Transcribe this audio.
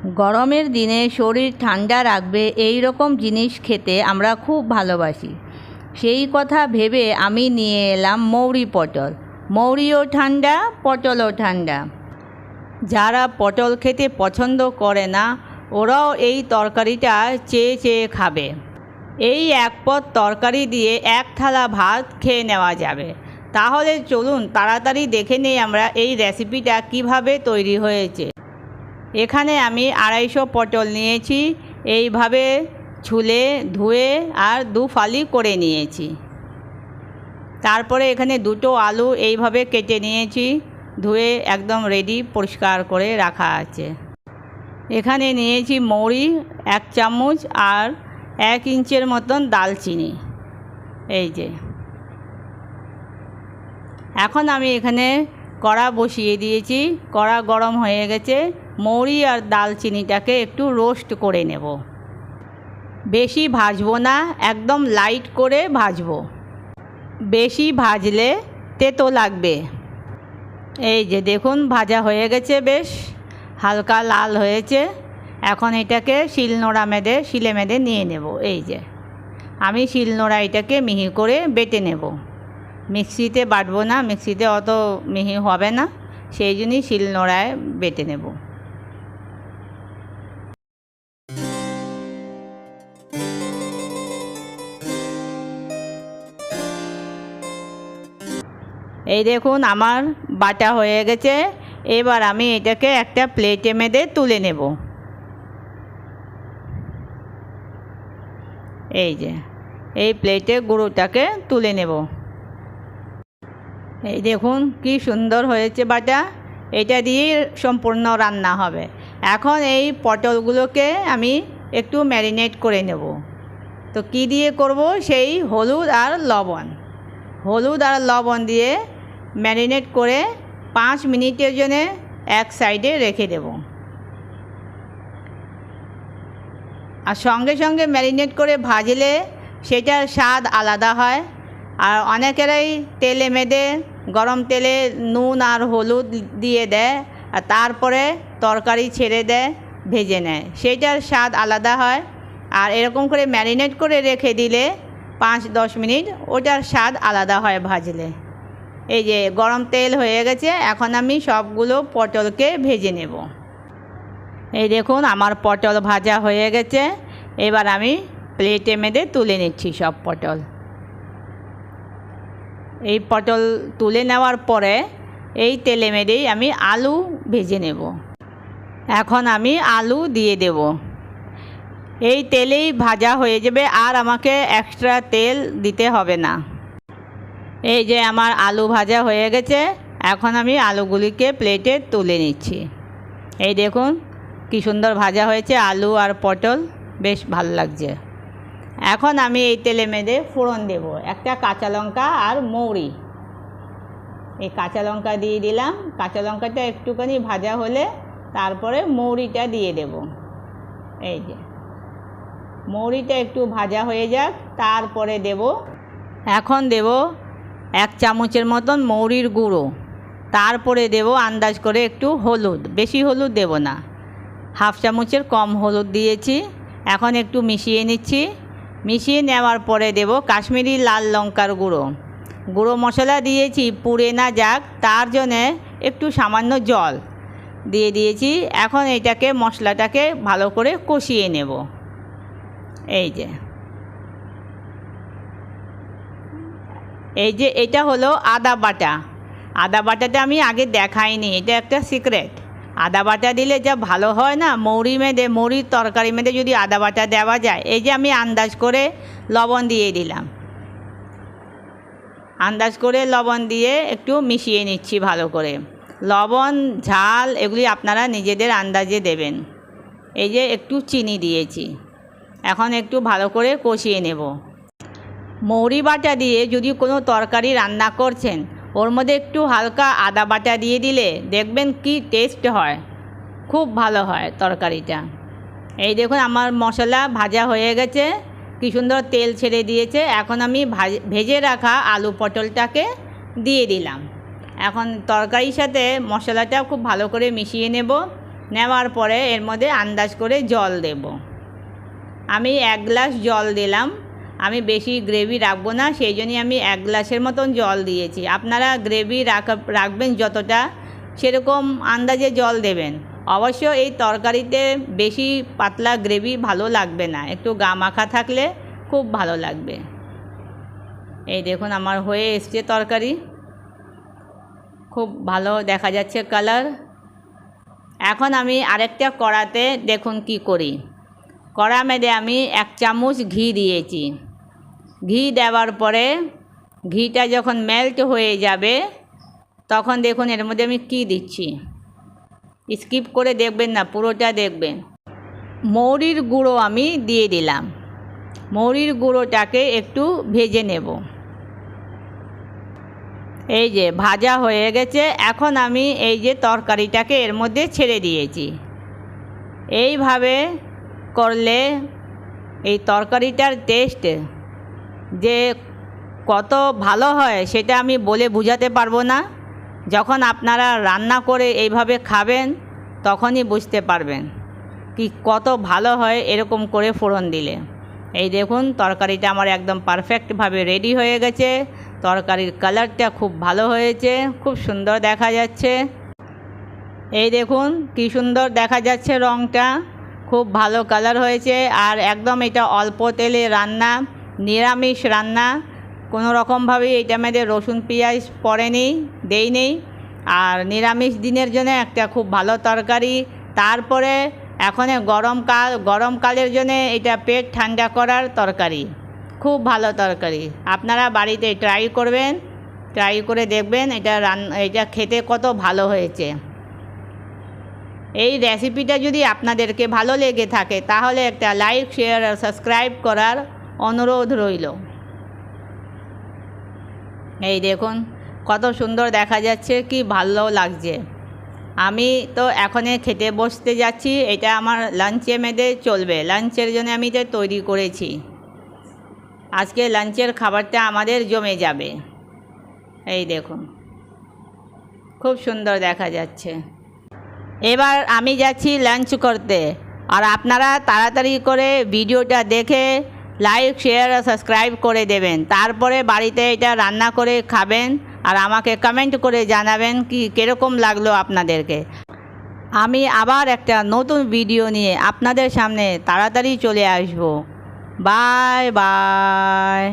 গরমের দিনে শরীর ঠান্ডা রাখবে এই রকম জিনিস খেতে আমরা খুব ভালোবাসি। সেই কথা ভেবে আমি নিয়ে এলাম মৌরি পটল। মৌরিও ঠান্ডা, পটলও ঠান্ডা। যারা পটল খেতে পছন্দ করে না ওরাও এই তরকারিটা চেয়ে চেয়ে খাবে। এই এক পদ তরকারি দিয়ে এক থালা ভাত খেয়ে নেওয়া যাবে। তাহলে চলুন তাড়াতাড়ি দেখে নেই আমরা এই রেসিপিটা কিভাবে তৈরি হয়েছে। এখানে আমি 250 পটল নিয়েছি, এইভাবে ছুলে ধুয়ে আর 2 ফালি করে নিয়েছি। তারপরে এখানে 2টো আলু এইভাবে কেটে নিয়েছি, ধুয়ে একদম রেডি পরিষ্কার করে রাখা আছে। এখানে নিয়েছি মৌরি 1 চামচ আর 1 ইঞ্চের মতন দালচিনি। এই যে এখন আমি এখানে কড়া বসিয়ে দিয়েছি, কড়া গরম হয়ে গেছে। মৌরি আর দালচিনিটাকে একটু রোস্ট করে নেব। বেশি ভাজবো না, একদম লাইট করে ভাজবো। বেশি ভাজলে তেতো লাগবে। এই যে দেখুন ভাজা হয়ে গেছে, বেশ হালকা লাল হয়েছে। এখন এটাকে শিলে মেদে নিয়ে নেব। এই যে আমি শিলনোড়া এটাকে মিহি করে বেটে নেব। মিক্সিতে বাটবো না, মিক্সিতে অত মিহি হবে না, সেই জন্যই শিলনোড়ায় বেটে নেব। এই দেখুন আমার বাটা হয়ে গেছে। এবার আমি এটাকে একটা প্লেটে মেদে তুলে নেব। এই যে এই প্লেটে গুঁড়োটাকে তুলে নেব। এই দেখুন কি সুন্দর হয়েছে বাটা। এটা দিয়েই সম্পূর্ণ রান্না হবে। এখন এই পটলগুলোকে আমি একটু ম্যারিনেট করে নেব। তো কি দিয়ে করব? সেই হলুদ আর লবণ দিয়ে ম্যারিনেট করে 5 মিনিটের জন্য এক সাইডে রেখে দেব। আর সঙ্গে সঙ্গে ম্যারিনেট করে ভাজলে সেটার স্বাদ আলাদা হয়। আর অনেকেরাই তেলে মেদে গরম তেলে নুন আর হলুদ দিয়ে দেয় আর তারপরে তরকারি ছেড়ে দেয়, ভেজে নেয়, সেটার স্বাদ আলাদা হয়। আর এরকম করে ম্যারিনেট করে রেখে দিলে 5-10 মিনিট ওটার স্বাদ আলাদা হয় ভাজলে। এই যে গরম তেল হয়ে গেছে, এখন আমি সবগুলো পটলকে ভেজে নেব। এই দেখুন আমার পটল ভাজা হয়ে গেছে। এবার আমি প্লেটে মেদে তুলে নিচ্ছি সব পটল। এই পটল তুলে নেওয়ার পরে এই তেলে মেদেই আমি আলু ভেজে নেব। এখন আমি আলু দিয়ে দেব। এই তেলেই ভাজা হয়ে যাবে, আর আমাকে এক্সট্রা তেল দিতে হবে না। এই যে আমার আলু ভাজা হয়ে গেছে। এখন আমি আলুগুলিকে প্লেটে তুলে নিচ্ছি। এই দেখুন কি সুন্দর ভাজা হয়েছে আলু আর পটল, বেশ ভালো লাগছে। এখন আমি এই তেলে মেদে ফোড়ন দেব। একটা কাঁচা লঙ্কা আর মৌরি, এই কাঁচা লঙ্কা দিয়ে দিলাম। কাঁচা লঙ্কাটা একটুখানি ভাজা হলে তারপরে মৌরিটা দিয়ে দেব। এই যে মৌরিটা একটু ভাজা হয়ে যাক, তারপরে এখন দেব 1 চামচের মতন মৌরির গুঁড়ো। তারপরে দেব আন্দাজ করে একটু হলুদ, বেশি হলুদ দেব না, 1/2 চামচের কম হলুদ দিয়েছি। এখন একটু মিশিয়ে নিচ্ছি। মিশিয়ে নেওয়ার পরে দেব কাশ্মীরি লাল লঙ্কার গুঁড়ো মশলা দিয়েছি পুড়ে না যাক তার জন্যে একটু সামান্য জল দিয়ে দিয়েছি। এখন এটাকে মশলাটাকে ভালো করে কষিয়ে নেব। এই যে এটা হলো আদা বাটাটা আমি আগে দেখাইনি, এটা একটা সিক্রেট। আদা বাটা দিলে যা ভালো হয় না, মৌরির তরকারি মেদে যদি আদা বাটা দেওয়া যায়। এই যে আমি আন্দাজ করে লবণ দিয়ে দিলাম। আন্দাজ করে লবণ দিয়ে একটু মিশিয়ে নিচ্ছি ভালো করে। লবণ ঝাল এগুলি আপনারা নিজেদের আন্দাজে দেবেন। এই যে একটু চিনি দিয়েছি। এখন একটু ভালো করে কষিয়ে নেব। মৌরি বাটা দিয়ে যদি কোনো তরকারি রান্না করছেন, ওর মধ্যে একটু হালকা আদা বাটা দিয়ে দিলে দেখবেন কি টেস্ট হয়, খুব ভালো হয় তরকারিটা। এই দেখুন আমার মশলা ভাজা হয়ে গেছে, কি সুন্দর তেল ছেড়ে দিয়েছে। এখন আমি ভেজে রাখা আলু পটলটাকে দিয়ে দিলাম। এখন তরকারির সাথে মশলাটা খুব ভালো করে মিশিয়ে নেব। নেওয়ার পরে এর মধ্যে আন্দাজ করে জল দেব। আমি 1 গ্লাস জল দিলাম। আমি বেশি গ্রেভি রাখবো না, সেই জন্যই আমি 1 গ্লাসের মতন জল দিয়েছি। আপনারা গ্রেভি রাখবেন যতটা, সেরকম আন্দাজে জল দেবেন। অবশ্য এই তরকারিতে বেশি পাতলা গ্রেভি ভালো লাগবে না, একটু গা মাখা থাকলে খুব ভালো লাগবে। এই দেখুন আমার হয়ে এসছে তরকারি, খুব ভালো দেখা যাচ্ছে কালার। এখন আমি আরেকটা কড়াতে দেখুন কি করি। কড়া মেদে আমি 1 চামচ ঘি দিয়েছি। ঘি দেওয়ার পরে ঘিটা যখন মেল্ট হয়ে যাবে তখন দেখুন এর মধ্যে আমি কি দিচ্ছি। স্কিপ করে দেখবেন না, পুরোটা দেখবেন। মৌরির গুঁড়ো আমি দিয়ে দিলাম। মৌরির গুঁড়োটাকে একটু ভেজে নেব। এই যে ভাজা হয়ে গেছে। এখন আমি এই যে তরকারিটাকে এর মধ্যে ছেড়ে দিয়েছি। এইভাবে করলে এই তরকারিটার টেস্ট যে কত ভালো হয় সেটা আমি বলে বোঝাতে পারবো না। যখন আপনারা রান্না করে এইভাবে খাবেন তখনই বুঝতে পারবেন কি কত ভালো হয় এরকম করে ফোড়ন দিলে। এই দেখুন তরকারিটা আমার একদম পারফেক্টভাবে রেডি হয়ে গেছে। তরকারির কালারটা খুব ভালো হয়েছে, খুব সুন্দর দেখা যাচ্ছে। এই দেখুন কি সুন্দর দেখা যাচ্ছে, রঙটা খুব ভালো কালার হয়েছে। আর একদম এটা অল্প তেলে রান্না, নিরামিষ রান্না, কোনো রকমভাবেই এটা মধ্যে রসুন পেঁয়াজ পড়েনি, দেইনি। আর নিরামিষ দিনের জন্য একটা খুব ভালো তরকারি। তারপরে এখন গরমকালের জন্য এটা পেট ঠান্ডা করার তরকারি, খুব ভালো তরকারি। আপনারা বাড়িতে ট্রাই করবেন, ট্রাই করে দেখবেন এটা খেতে কত ভালো হয়েছে। এই রেসিপিটা যদি আপনাদেরকে ভালো লেগে থাকে তাহলে একটা লাইক, শেয়ার আর সাবস্ক্রাইব করার অনুরোধ রইল। এই দেখুন কত সুন্দর দেখা যাচ্ছে, কি ভালো লাগছে। আমি তো এখনই খেতে বসতে যাচ্ছি। এটা আমার লাঞ্চে মেদে চলবে, লাঞ্চের জন্য আমি এটা তৈরি করেছি। আজকে লাঞ্চের খাবারটা আমাদের জমে যাবে। এই দেখুন খুব সুন্দর দেখা যাচ্ছে। এবার আমি যাচ্ছি লাঞ্চ করতে। আর আপনারা তাড়াতাড়ি করে ভিডিওটা দেখে লাইক, শেয়ার আর সাবস্ক্রাইব করে দেবেন। তারপরে বাড়িতে এটা রান্না করে খাবেন আর আমাকে কমেন্ট করে জানাবেন কি কীরকম লাগলো আপনাদেরকে। আমি আবার একটা নতুন ভিডিও নিয়ে আপনাদের সামনে তাড়াতাড়ি চলে আসব। Bye bye.